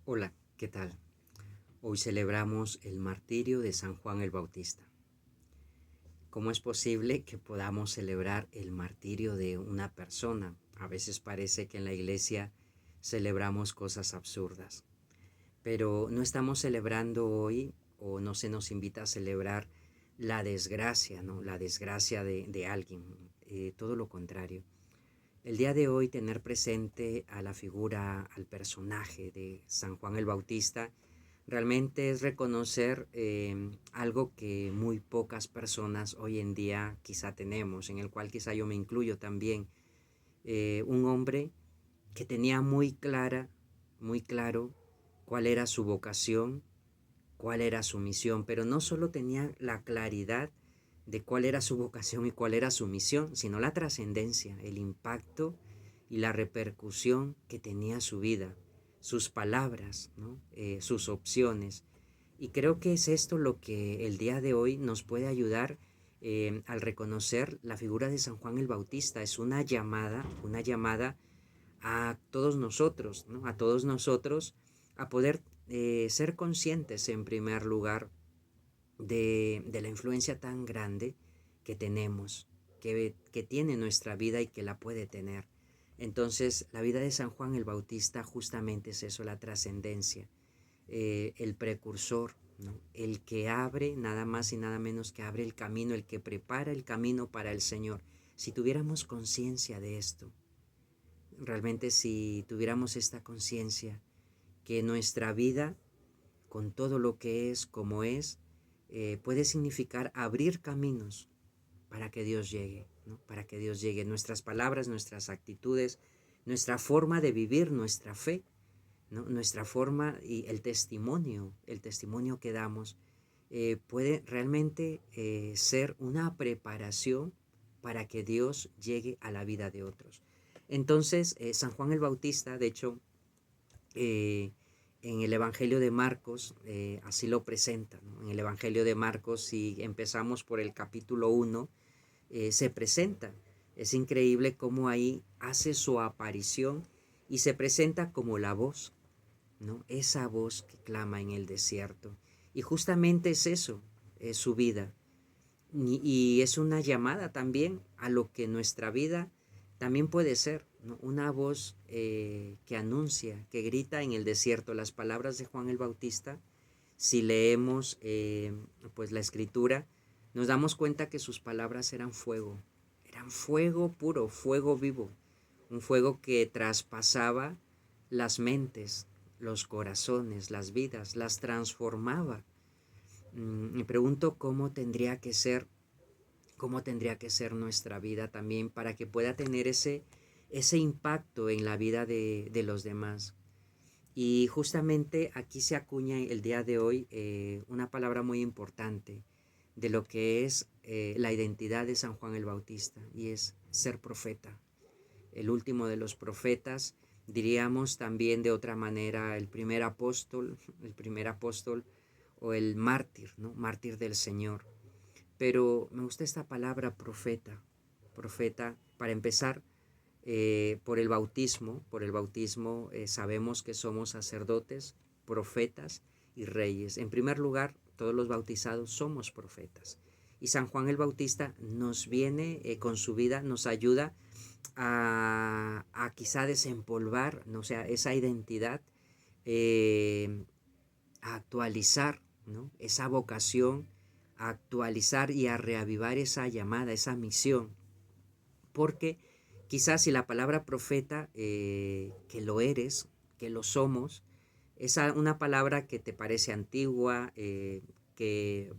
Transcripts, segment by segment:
Hola, ¿qué tal? Hoy celebramos el martirio de San Juan el Bautista. ¿Cómo es posible que podamos celebrar el martirio de una persona? A veces parece que en la iglesia celebramos cosas absurdas, pero no estamos celebrando hoy o no se nos invita a celebrar la desgracia, ¿no? La desgracia de alguien, todo lo contrario. El día de hoy tener presente a la figura, al personaje de San Juan el Bautista, realmente es reconocer algo que muy pocas personas hoy en día quizá tenemos, en el cual quizá yo me incluyo también. Un hombre que tenía muy claro cuál era su vocación, cuál era su misión, pero no solo tenía la claridad de cuál era su vocación y cuál era su misión, sino la trascendencia, el impacto y la repercusión que tenía su vida, sus palabras, ¿no? Sus opciones. Y creo que es esto lo que el día de hoy nos puede ayudar al reconocer la figura de San Juan el Bautista. Es una llamada a todos nosotros, ¿no? A todos nosotros a poder ser conscientes en primer lugar de la influencia tan grande que tenemos, que tiene nuestra vida y que la puede tener. Entonces, la vida de San Juan el Bautista justamente es eso, la trascendencia, el precursor, ¿no? El que abre, nada más y nada menos que abre el camino, el que prepara el camino para el Señor. Si tuviéramos conciencia de esto, realmente si tuviéramos esta conciencia, que nuestra vida, con todo lo que es, como es, puede significar abrir caminos para que Dios llegue, ¿no? Para que Dios llegue. Nuestras palabras, nuestras actitudes, nuestra forma de vivir, nuestra fe, ¿no? Nuestra forma y el testimonio que damos, puede realmente ser una preparación para que Dios llegue a la vida de otros. Entonces, San Juan el Bautista, de hecho, eh, en el Evangelio de Marcos así lo presenta, ¿no? En el Evangelio de Marcos, si empezamos por el capítulo 1, se presenta. Es increíble cómo ahí hace su aparición y se presenta como la voz, ¿no? Esa voz que clama en el desierto. Y justamente es eso, es su vida. Y es una llamada también a lo que nuestra vida también puede ser, ¿no? Una voz que anuncia, que grita en el desierto. Las palabras de Juan el Bautista, si leemos pues la escritura, nos damos cuenta que sus palabras eran fuego puro, fuego vivo, un fuego que traspasaba las mentes, los corazones, las vidas, las transformaba. Me pregunto cómo tendría que ser nuestra vida también para que pueda tener ese impacto en la vida de los demás. Y justamente aquí se acuña el día de hoy una palabra muy importante de lo que es la identidad de San Juan el Bautista, y es ser profeta, el último de los profetas, diríamos también de otra manera el primer apóstol o el mártir, ¿no? Mártir del Señor. Pero me gusta esta palabra profeta, profeta, para empezar, por el bautismo sabemos que somos sacerdotes, profetas y reyes. En primer lugar, todos los bautizados somos profetas. Y San Juan el Bautista nos viene con su vida, nos ayuda a quizá desempolvar, ¿no? O sea, esa identidad, eh, a actualizar, ¿no? Esa vocación, a actualizar y a reavivar esa llamada, esa misión. Porque quizás si la palabra profeta, que lo eres, que lo somos, es una palabra que te parece antigua, que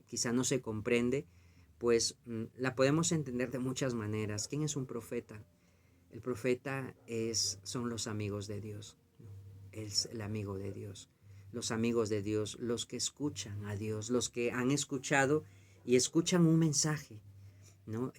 quizá no se comprende, pues la podemos entender de muchas maneras. ¿Quién es un profeta? El profeta son los amigos de Dios, ¿no? Es el amigo de Dios. Los amigos de Dios, los que escuchan a Dios, los que han escuchado y escuchan un mensaje, ¿no?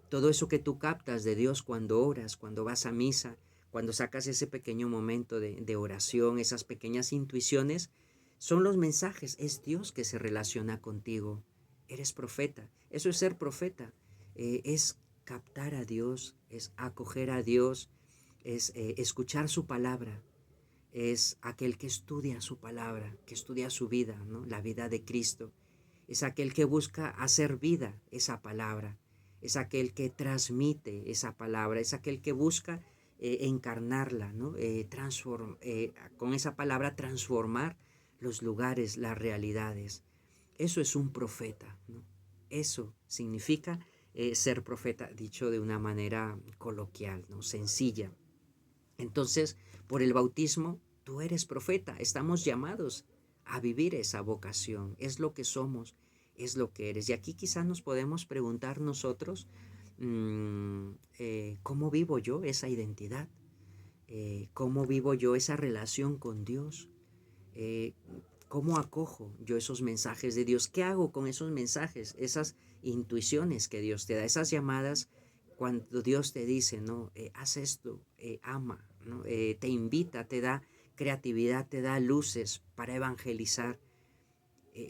Todo eso que tú captas de Dios cuando oras, cuando vas a misa, cuando sacas ese pequeño momento de oración, esas pequeñas intuiciones, son los mensajes. Es Dios que se relaciona contigo. Eres profeta. Eso es ser profeta. Es captar a Dios, es acoger a Dios, es escuchar su palabra, es aquel que estudia su palabra, que estudia su vida, ¿no? La vida de Cristo. Es aquel que busca hacer vida esa palabra, es aquel que transmite esa palabra, es aquel que busca encarnarla, ¿no? Con esa palabra transformar los lugares, las realidades. Eso es un profeta, ¿no? Eso significa ser profeta, dicho de una manera coloquial, ¿no? Sencilla. Entonces, por el bautismo, tú eres profeta. Estamos llamados a vivir esa vocación. Es lo que somos, es lo que eres. Y aquí quizás nos podemos preguntar nosotros, ¿cómo vivo yo esa identidad? ¿Cómo vivo yo esa relación con Dios? Eh, ¿Cómo acojo yo esos mensajes de Dios? ¿Qué hago con esos mensajes, esas intuiciones que Dios te da, esas llamadas cuando Dios te dice, no, haz esto, ama, ¿no? Te invita, te da creatividad, te da luces para evangelizar?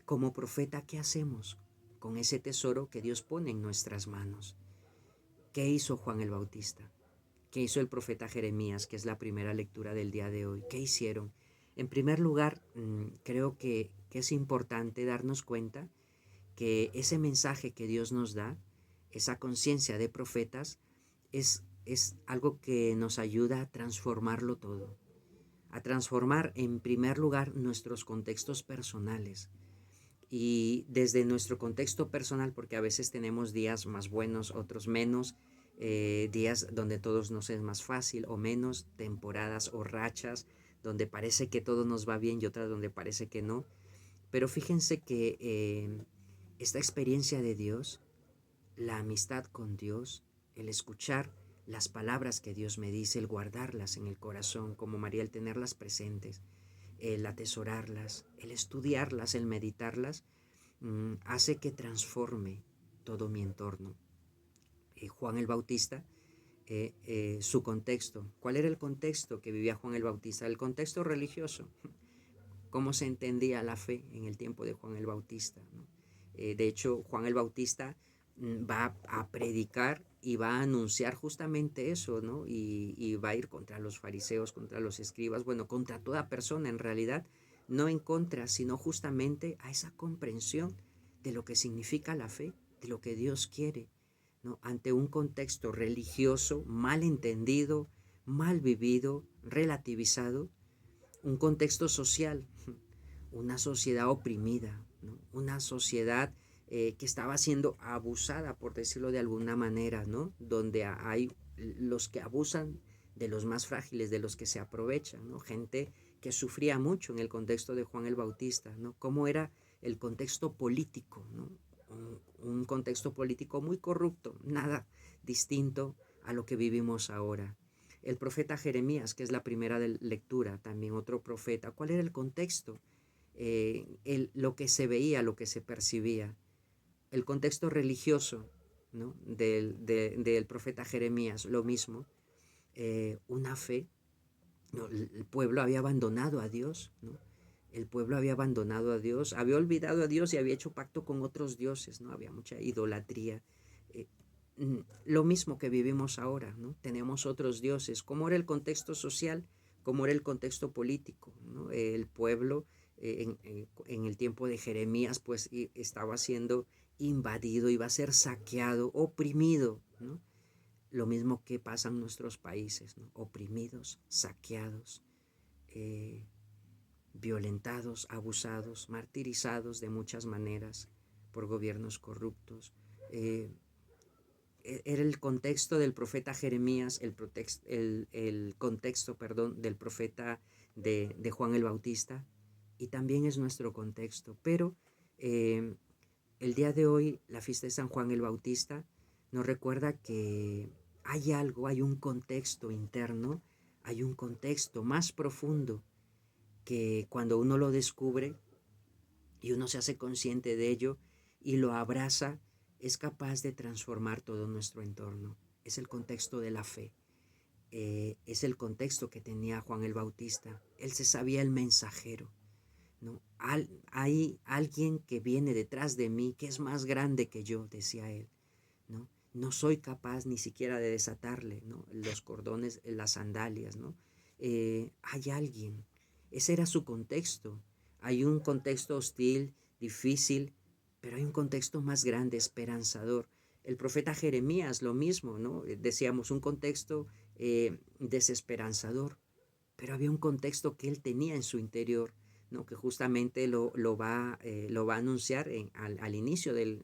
Como profeta, ¿qué hacemos con ese tesoro que Dios pone en nuestras manos? ¿Qué hizo Juan el Bautista? ¿Qué hizo el profeta Jeremías, que es la primera lectura del día de hoy? ¿Qué hicieron? En primer lugar, creo que es importante darnos cuenta que ese mensaje que Dios nos da, esa conciencia de profetas, es algo que nos ayuda a transformarlo todo, a transformar en primer lugar nuestros contextos personales. Y desde nuestro contexto personal, porque a veces tenemos días más buenos, otros menos, días donde todos nos es más fácil o menos, temporadas o rachas donde parece que todo nos va bien y otras donde parece que no. Pero fíjense que esta experiencia de Dios, la amistad con Dios, el escuchar las palabras que Dios me dice, el guardarlas en el corazón, como María, el tenerlas presentes, el atesorarlas, el estudiarlas, el meditarlas, hace que transforme todo mi entorno. Juan el Bautista, su contexto. ¿Cuál era el contexto que vivía Juan el Bautista? El contexto religioso. ¿Cómo se entendía la fe en el tiempo de Juan el Bautista, ¿no? De hecho, Juan el Bautista va a predicar y va a anunciar justamente eso, ¿no? Y va a ir contra los fariseos, contra los escribas, bueno, contra toda persona en realidad, no en contra, sino justamente a esa comprensión de lo que significa la fe, de lo que Dios quiere, ¿no? Ante un contexto religioso mal entendido, mal vivido, relativizado, un contexto social, una sociedad oprimida, ¿no? Una sociedad que estaba siendo abusada, por decirlo de alguna manera, ¿no? Donde hay los que abusan de los más frágiles, de los que se aprovechan, ¿no? Gente que sufría mucho en el contexto de Juan el Bautista, ¿no? Cómo era el contexto político, ¿no? Un contexto político muy corrupto, nada distinto a lo que vivimos ahora. El profeta Jeremías, que es la primera lectura, también otro profeta. ¿Cuál era el contexto? Lo que se veía, lo que se percibía. El contexto religioso, ¿no? del profeta Jeremías, lo mismo. Una fe, ¿no? El pueblo había abandonado a Dios, ¿no? El pueblo había abandonado a Dios, había olvidado a Dios y había hecho pacto con otros dioses, ¿no? Había mucha idolatría. Eh, lo mismo que vivimos ahora, ¿no? Tenemos otros dioses. ¿Cómo era el contexto social? ¿Cómo era el contexto político, ¿no? El pueblo en el tiempo de Jeremías pues estaba siendo invadido, iba a ser saqueado, oprimido, ¿no? Lo mismo que pasa en nuestros países, ¿no? Oprimidos, saqueados, eh, violentados, abusados, martirizados de muchas maneras por gobiernos corruptos. Era el contexto del profeta Jeremías, el contexto, perdón, del profeta de Juan el Bautista, y también es nuestro contexto. Pero eh, el día de hoy, la fiesta de San Juan el Bautista, nos recuerda que hay algo, hay un contexto interno, hay un contexto más profundo que cuando uno lo descubre y uno se hace consciente de ello y lo abraza, es capaz de transformar todo nuestro entorno. Es el contexto de la fe. Es el contexto que tenía Juan el Bautista. Él se sabía el mensajero, ¿no? Hay alguien que viene detrás de mí que es más grande que yo, decía él, ¿no? No soy capaz ni siquiera de desatarle, ¿no? Los cordones, las sandalias, ¿no? Hay alguien. Ese era su contexto. Hay un contexto hostil, difícil, pero hay un contexto más grande, esperanzador. El profeta Jeremías, lo mismo, ¿no? Decíamos, un contexto desesperanzador, pero había un contexto que él tenía en su interior, ¿no? Que justamente lo va a anunciar al inicio del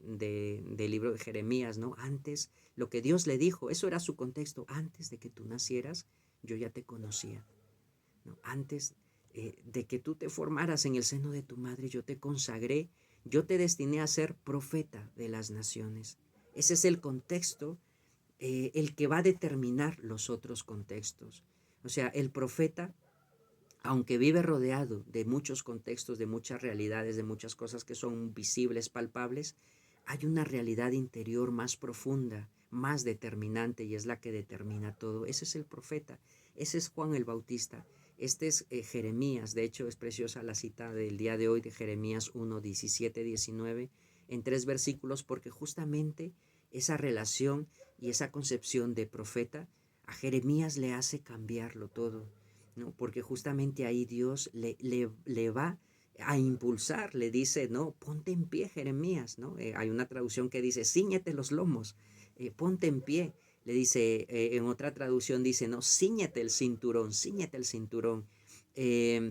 libro de Jeremías, ¿no? Antes, lo que Dios le dijo, eso era su contexto. Antes de que tú nacieras, yo ya te conocía, ¿no? Antes de que tú te formaras en el seno de tu madre, yo te consagré, yo te destiné a ser profeta de las naciones. Ese es el contexto, el que va a determinar los otros contextos. O sea, el profeta, aunque vive rodeado de muchos contextos, de muchas realidades, de muchas cosas que son visibles, palpables, hay una realidad interior más profunda, más determinante, y es la que determina todo. Ese es el profeta, ese es Juan el Bautista, este es Jeremías. De hecho, es preciosa la cita del día de hoy de Jeremías 1, 17, 19, en 3 versículos, porque justamente esa relación y esa concepción de profeta a Jeremías le hace cambiarlo todo, ¿no? Porque justamente ahí Dios le va a impulsar, le dice, no, ponte en pie, Jeremías, ¿no? Hay una traducción que dice, cíñete los lomos, ponte en pie. Le dice, en otra traducción dice, no, cíñete el cinturón,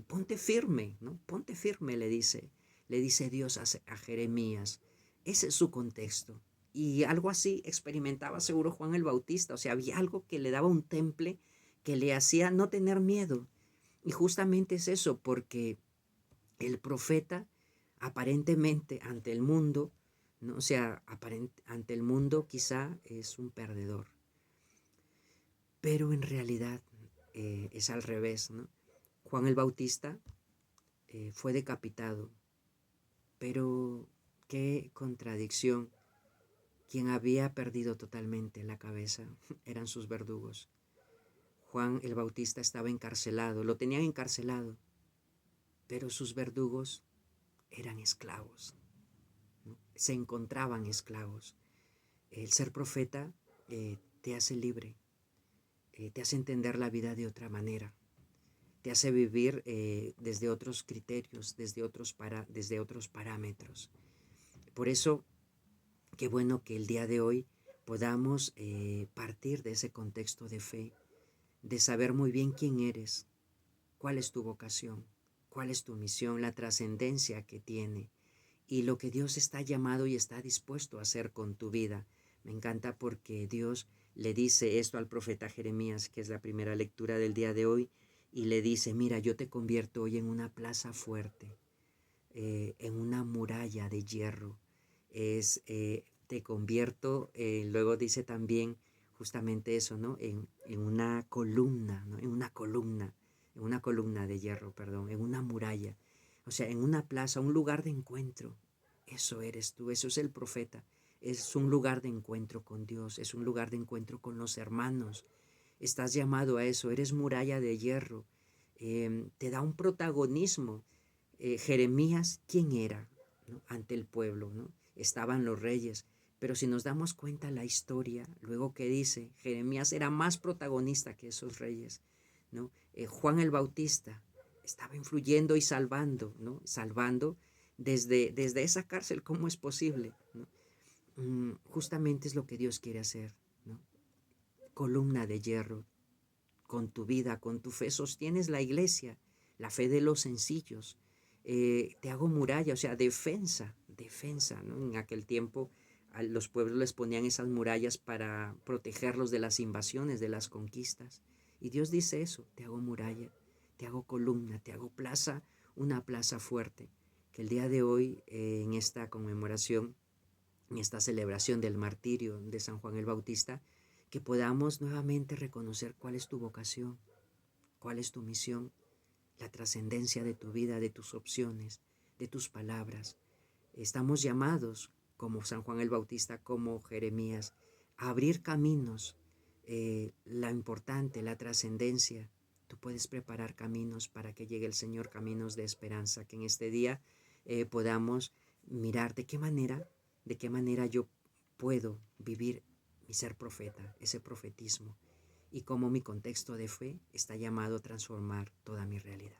ponte firme, ¿no? Ponte firme, le dice Dios a Jeremías. Ese es su contexto. Y algo así experimentaba seguro Juan el Bautista, o sea, había algo que le daba un temple que le hacía no tener miedo. Y justamente es eso, porque el profeta aparentemente ante el mundo, ¿no? O sea, ante el mundo quizá es un perdedor, pero en realidad es al revés, ¿no? Juan el Bautista fue decapitado, pero qué contradicción. Quien había perdido totalmente la cabeza eran sus verdugos. Juan el Bautista estaba encarcelado, lo tenían encarcelado, pero sus verdugos eran esclavos, ¿no? Se encontraban esclavos. El ser profeta te hace libre, te hace entender la vida de otra manera, te hace vivir desde otros criterios, desde otros parámetros. Por eso, qué bueno que el día de hoy podamos partir de ese contexto de fe, de saber muy bien quién eres, cuál es tu vocación, cuál es tu misión, la trascendencia que tiene y lo que Dios está llamado y está dispuesto a hacer con tu vida. Me encanta porque Dios le dice esto al profeta Jeremías, que es la primera lectura del día de hoy, y le dice, mira, yo te convierto hoy en una plaza fuerte, en una muralla de hierro. Te convierto, luego dice también justamente eso, ¿no? En una columna, ¿no? En una columna de hierro, perdón, en una muralla. O sea, en una plaza, un lugar de encuentro. Eso eres tú, eso es el profeta. Es un lugar de encuentro con Dios, es un lugar de encuentro con los hermanos. Estás llamado a eso, eres muralla de hierro. Te da un protagonismo. Jeremías, ¿quién era? ¿No? Ante el pueblo, ¿no? Estaban los reyes. Pero si nos damos cuenta la historia, luego que dice, Jeremías era más protagonista que esos reyes, ¿no? Juan el Bautista estaba influyendo y salvando, ¿no? Salvando desde esa cárcel, ¿cómo es posible? ¿No? Justamente es lo que Dios quiere hacer, ¿no? Columna de hierro, con tu vida, con tu fe, sostienes la iglesia, la fe de los sencillos. Te hago muralla, o sea, defensa, ¿no? En aquel tiempo a los pueblos les ponían esas murallas para protegerlos de las invasiones, de las conquistas. Y Dios dice eso, te hago muralla, te hago columna, te hago plaza, una plaza fuerte. Que el día de hoy, en esta conmemoración, en esta celebración del martirio de San Juan el Bautista, que podamos nuevamente reconocer cuál es tu vocación, cuál es tu misión, la trascendencia de tu vida, de tus opciones, de tus palabras. Estamos llamados, como San Juan el Bautista, como Jeremías, a abrir caminos. La importante, la trascendencia. Tú puedes preparar caminos para que llegue el Señor, caminos de esperanza, que en este día podamos mirar de qué manera yo puedo vivir mi ser profeta, ese profetismo, y cómo mi contexto de fe está llamado a transformar toda mi realidad.